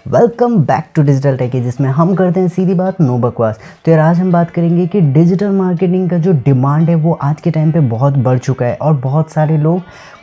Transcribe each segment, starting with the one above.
Welcome back to digital tech, जिसमें हम करते हैं सीधी बात, नो बकवास। तो यार आज हम बात करेंगे कि डिजिटल मार्केटिंग का जो डिमांड है वो आज के टाइम पे बहुत बढ़ चुका है और बहुत सारे लोग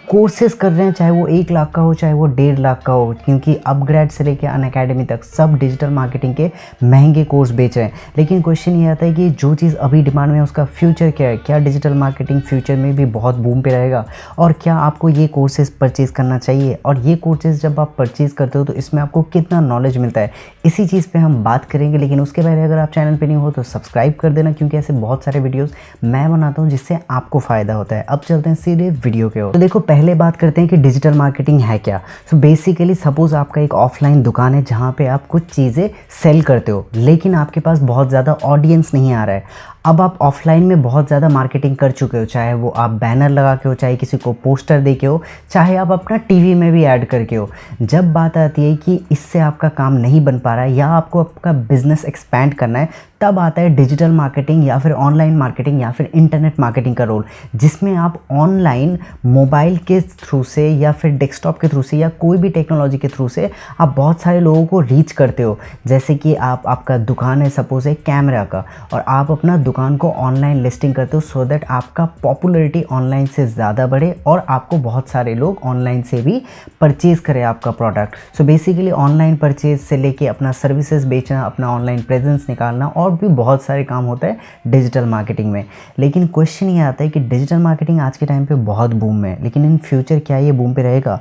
कोर्सेज कर रहे हैं, चाहे वो 1 लाख का हो चाहे वो 1.5 लाख का हो, क्योंकि अपग्रेड से लेके अनअकैडमी तक सब डिजिटल मार्केटिंग के महंगे कोर्स बेच रहे हैं। लेकिन क्वेश्चन ये आता है कि जो चीज़ अभी डिमांड में है उसका फ्यूचर क्या है? क्या डिजिटल मार्केटिंग फ्यूचर में भी बहुत बूम पे रहेगा? और क्या आपको ये कोर्सेज परचेज़ करना चाहिए? और ये कोर्सेज जब आप परचेज़ करते हो तो इसमें आपको कितना नॉलेज मिलता है, इसी चीज़ पे हम बात करेंगे। लेकिन उसके पहले अगर आप चैनल पे नहीं हो तो सब्सक्राइब कर देना, क्योंकि ऐसे बहुत सारे वीडियोस मैं बनाता हूँ जिससे आपको फ़ायदा होता है। अब चलते हैं सीधे वीडियो के ओर। तो देखो, पहले बात करते हैं कि डिजिटल मार्केटिंग है क्या। सो बेसिकली सपोज आपका एक ऑफलाइन दुकान है जहाँ पे आप कुछ चीज़ें सेल करते हो, लेकिन आपके पास बहुत ज़्यादा ऑडियंस नहीं आ रहा है। अब आप ऑफलाइन में बहुत ज़्यादा मार्केटिंग कर चुके हो, चाहे वो आप बैनर लगा के हो, चाहे किसी को पोस्टर दे के हो, चाहे आप अपना टीवी में भी ऐड करके हो। जब बात आती है कि इससे आपका काम नहीं बन पा रहा है या आपको आपका बिजनेस एक्सपैंड करना है, तब आता है डिजिटल मार्केटिंग या फिर ऑनलाइन मार्केटिंग या फिर इंटरनेट मार्केटिंग का रोल, जिसमें आप ऑनलाइन मोबाइल के थ्रू से या फिर डेस्कटॉप के थ्रू से या कोई भी टेक्नोलॉजी के थ्रू से आप बहुत सारे लोगों को रीच करते हो। जैसे कि आपका दुकान है सपोज एक कैमरा का, और आप अपना दुकान को ऑनलाइन लिस्टिंग करते हो सो दैट आपका पॉपुलैरिटी ऑनलाइन से ज़्यादा बढ़े और आपको बहुत सारे लोग ऑनलाइन से भी परचेज़ करें आपका product. So basically online purchase से लेके अपना सर्विसेज बेचना, अपना ऑनलाइन प्रेजेंस निकालना और भी बहुत सारे काम होता है डिजिटल मार्केटिंग में। लेकिन क्वेश्चन ये आता है कि डिजिटल मार्केटिंग आज के टाइम पे बहुत बूम है, लेकिन इन फ्यूचर क्या ये बूम पे रहेगा?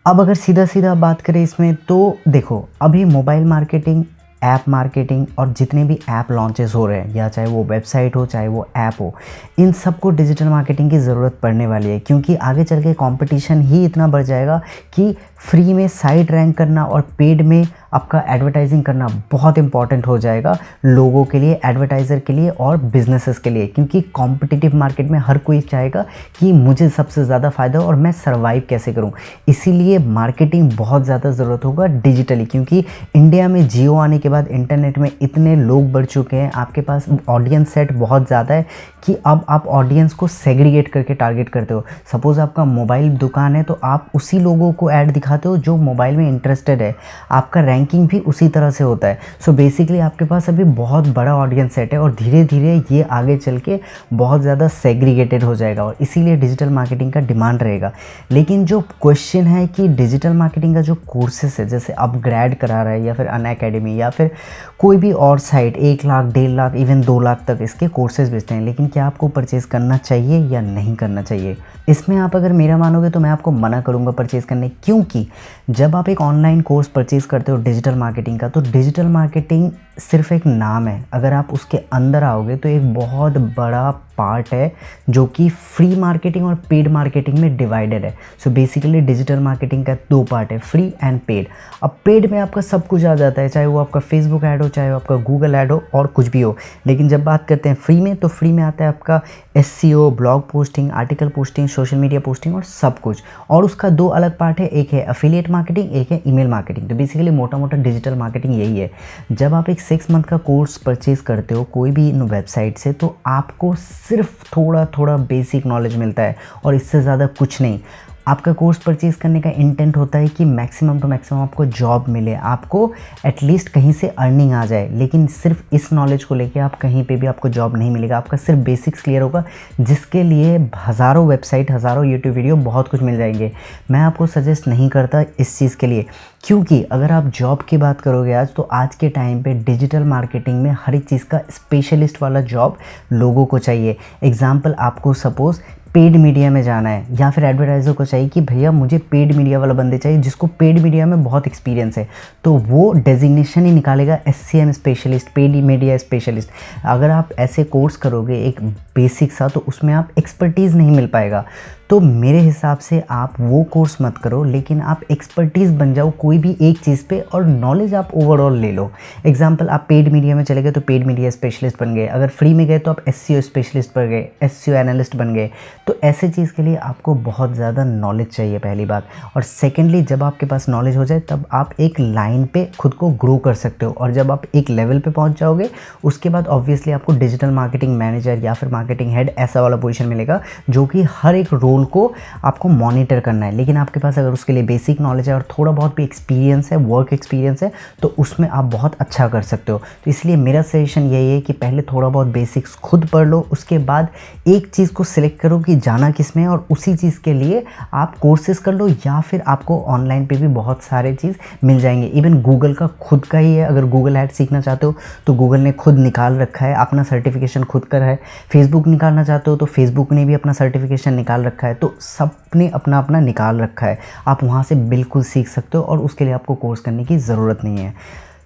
अब अगर सीधा सीधा बात करें इसमें तो देखो, अभी मोबाइल मार्केटिंग, ऐप मार्केटिंग और जितने भी ऐप लॉन्चेस हो रहे हैं, या चाहे वो वेबसाइट हो चाहे वो ऐप हो, इन सबको डिजिटल मार्केटिंग की ज़रूरत पड़ने वाली है, क्योंकि आगे चल के कंपटीशन ही इतना बढ़ जाएगा कि फ्री में साइट रैंक करना और पेड में आपका एडवर्टाइजिंग करना बहुत इंपॉर्टेंट हो जाएगा लोगों के लिए, एडवर्टाइज़र के लिए और बिजनेसेस के लिए। क्योंकि कॉम्पिटिटिव मार्केट में हर कोई चाहेगा कि मुझे सबसे ज़्यादा फ़ायदा हो और मैं सर्वाइव कैसे करूं। इसीलिए मार्केटिंग बहुत ज़्यादा ज़रूरत होगा डिजिटली, क्योंकि इंडिया में जियो आने के बाद इंटरनेट में इतने लोग बढ़ चुके हैं, आपके पास ऑडियंस सेट बहुत ज़्यादा है कि अब आप ऑडियंस को सेग्रीगेट करके टारगेट करते हो। सपोज़ आपका मोबाइल दुकान है तो आप उसी लोगों को ऐड दिखाते हो जो मोबाइल में इंटरेस्टेड है, आपका रैंकिंग भी उसी तरह से होता है। सो बेसिकली आपके पास अभी बहुत बड़ा ऑडियंस सेट है और धीरे धीरे ये आगे चल के बहुत ज़्यादा सेग्रीगेटेड हो जाएगा और इसीलिए डिजिटल मार्केटिंग का डिमांड रहेगा। लेकिन जो क्वेश्चन है कि डिजिटल मार्केटिंग का जो कोर्सेस है, जैसे अपग्रेड करा रहा है या फिर अनअकैडमी या फिर कोई भी और साइट, 1 लाख 1.5 लाख इवन 2 लाख तक इसके कोर्सेज बेचते हैं, लेकिन क्या आपको परचेज़ करना चाहिए या नहीं करना चाहिए? इसमें आप अगर मेरा मानोगे तो मैं आपको मना करूंगा परचेज़ करने, क्योंकि जब आप एक ऑनलाइन कोर्स परचेज़ करते हो डिजिटल मार्केटिंग का, तो डिजिटल मार्केटिंग सिर्फ एक नाम है। अगर आप उसके अंदर आओगे तो एक बहुत बड़ा पार्ट है जो कि फ्री मार्केटिंग और पेड मार्केटिंग में डिवाइडेड है। सो बेसिकली डिजिटल मार्केटिंग का 2 पार्ट है, फ्री एंड पेड। अब पेड में आपका सब कुछ आ जाता है, चाहे वो आपका फेसबुक ऐड हो, चाहे वो आपका गूगल ऐड हो और कुछ भी हो। लेकिन जब बात करते हैं फ्री में, तो फ्री में आता है आपका SEO, blog posting, article posting, social media posting और सब कुछ। और उसका 2 अलग पार्ट है, एक है एफिलिएट मार्केटिंग, एक है ईमेल मार्केटिंग। तो बेसिकली मोटा मोटा डिजिटल मार्केटिंग यही है। जब आप एक 6 मंथ का कोर्स परचेज करते हो कोई भी वेबसाइट से, तो आपको सिर्फ थोड़ा थोड़ा बेसिक नॉलेज मिलता है और इससे ज़्यादा कुछ नहीं। आपका कोर्स परचेज़ करने का इंटेंट होता है कि मैक्सिमम टू मैक्सिमम आपको जॉब मिले, आपको एटलीस्ट कहीं से अर्निंग आ जाए। लेकिन सिर्फ इस नॉलेज को लेके आप कहीं पे भी आपको जॉब नहीं मिलेगा, आपका सिर्फ बेसिक्स क्लियर होगा, जिसके लिए हज़ारों वेबसाइट, हज़ारों यूट्यूब वीडियो, बहुत कुछ मिल जाएंगे। मैं आपको सजेस्ट नहीं करता इस चीज़ के लिए, क्योंकि अगर आप जॉब की बात करोगे आज, तो आज के टाइम पे डिजिटल मार्केटिंग में हर एक चीज़ का स्पेशलिस्ट वाला जॉब लोगों को चाहिए। एग्जाम्पल, आपको सपोज़ पेड मीडिया में जाना है या फिर एडवर्टाइज़र को चाहिए कि भैया मुझे पेड मीडिया वाला बंदे चाहिए जिसको पेड मीडिया में बहुत एक्सपीरियंस है, तो वो डेजिग्नेशन ही निकालेगा SCM specialist, paid media specialist. अगर आप ऐसे कोर्स करोगे एक बेसिक सा, तो उसमें आप एक्सपर्टीज़ नहीं मिल पाएगा। तो मेरे हिसाब से आप वो कोर्स मत करो, लेकिन आप एक्सपर्टीज़ बन जाओ कोई भी एक चीज़ पे और नॉलेज आप ओवरऑल ले लो। एग्जाम्पल, आप पेड मीडिया में चले गए तो पेड मीडिया स्पेशलिस्ट बन गए, अगर फ्री में गए तो आप SEO स्पेशलिस्ट बन गए, SEO एनालिस्ट बन गए। तो ऐसे चीज़ के लिए आपको बहुत ज़्यादा नॉलेज चाहिए, पहली बात। और सेकेंडली, जब आपके पास नॉलेज हो जाए तब आप एक लाइन पे खुद को ग्रो कर सकते हो, और जब आप एक लेवल पे पहुंच जाओगे उसके बाद ऑब्वियसली आपको डिजिटल मार्केटिंग मैनेजर या फिर मार्केटिंग हेड ऐसा वाला पोजीशन मिलेगा, जो कि हर एक रोल टूल को आपको मॉनिटर करना है। लेकिन आपके पास अगर उसके लिए बेसिक नॉलेज है और थोड़ा बहुत भी एक्सपीरियंस है, वर्क एक्सपीरियंस है, तो उसमें आप बहुत अच्छा कर सकते हो। तो इसलिए मेरा सजेशन यही है कि पहले थोड़ा बहुत बेसिक्स खुद पढ़ लो, उसके बाद एक चीज़ को सिलेक्ट करो कि जाना किस में है और उसी चीज़ के लिए आप कोर्सेज कर लो, या फिर आपको ऑनलाइन पे भी बहुत सारे चीज़ मिल जाएंगे। इवन गूगल का खुद का ही है, अगर गूगल ऐड सीखना चाहते हो तो गूगल ने खुद निकाल रखा है, अपना सर्टिफिकेशन खुद का है। फेसबुक निकालना चाहते हो तो फेसबुक ने भी अपना सर्टिफिकेशन निकाल रखा है। तो सब ने अपना अपना निकाल रखा है, आप वहाँ से बिल्कुल सीख सकते हो और उसके लिए आपको कोर्स करने की ज़रूरत नहीं है।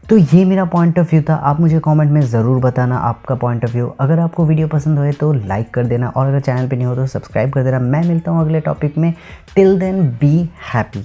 तो ये मेरा पॉइंट ऑफ व्यू था। आप मुझे कमेंट में ज़रूर बताना आपका पॉइंट ऑफ व्यू। अगर आपको वीडियो पसंद होए तो लाइक कर देना, और अगर चैनल पे नहीं हो तो सब्सक्राइब कर देना। मैं मिलता हूँ अगले टॉपिक में। Till then be happy.